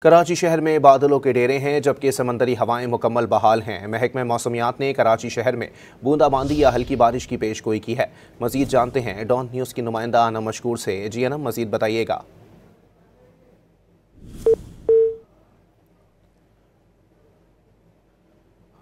कराची शहर में बादलों के डेरे हैं जबकि समंदरी हवाएं मुकम्मल बहाल हैं। महकमे मौसमियात ने कराची शहर में बूंदाबांदी या हल्की बारिश की पेशगोई की है। मजीद जानते हैं डॉन न्यूज़ की नुमाइंदा आना मशकूर से। जी अनम, मजीद बताइएगा।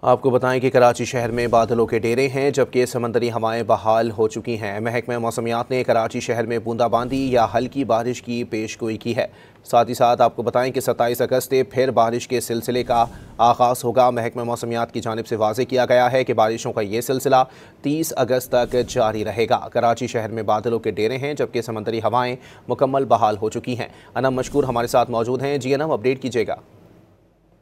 आपको बताएं कि कराची शहर में बादलों के डेरे हैं जबकि समंदरी हवाएं बहाल हो चुकी हैं। महकमा मौसमियात ने कराची शहर में बूंदाबांदी या हल्की बारिश की पेशगोई की है। साथ ही साथ आपको बताएं कि 27 अगस्त से फिर बारिश के सिलसिले का आगाज़ होगा। महकमा मौसमियात की जानिब से वाज़ेह किया गया है कि बारिशों का ये सिलसिला 30 अगस्त तक जारी रहेगा। कराची शहर में बादलों के डेरे हैं जबकि समंदरी हवाएँ मुकम्मल बहाल हो चुकी हैं। अनम मशकूर हमारे साथ मौजूद हैं। जी अनम, अपडेट कीजिएगा।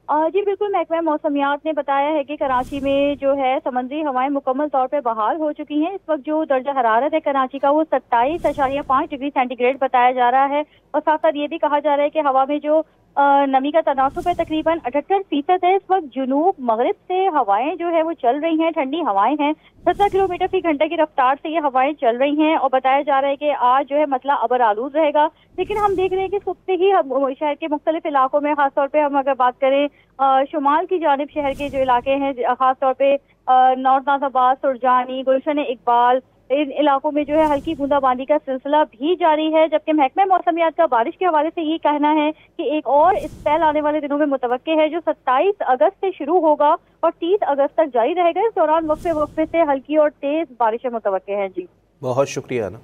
जी बिल्कुल, महकमा मौसमियात ने बताया है कि कराची में जो है समुद्री हवाएं मुकम्मल तौर पे बहाल हो चुकी हैं। इस वक्त जो दर्जा हरारत है कराची का वो 27.5 डिग्री सेंटीग्रेड बताया जा रहा है। और साथ साथ ये भी कहा जा रहा है कि हवा में जो नमी का तनासुब है तकरीबन 78% है। इस वक्त जुनूब मगरिब से हवाएं जो है वो चल रही हैं, ठंडी हवाएं हैं। 17 किलोमीटर फी घंटे की रफ्तार से ये हवाएं चल रही हैं। और बताया जा रहा है कि आज जो है मसला अबर आलूद रहेगा। लेकिन हम देख रहे हैं कि सुबह से ही शहर के मुख्तलिफ इलाकों में, खासतौर पर हम अगर बात करें शुमाल की जानिब शहर के जो इलाके हैं, खासतौर पे नॉर्थ नाजाबाद, सुरजानी, गुलशन इकबाल, इन इलाकों में जो है हल्की बूंदाबांदी का सिलसिला भी जारी है। जबकि महकमा मौसमियात का बारिश के हवाले से ये कहना है कि एक और स्पेल आने वाले दिनों में मुतवक्के है जो 27 अगस्त से शुरू होगा और 30 अगस्त तक जारी रहेगा। इस दौरान वक्फे वक्फे से हल्की और तेज बारिशें मुतवक्के हैं। जी बहुत शुक्रिया ना।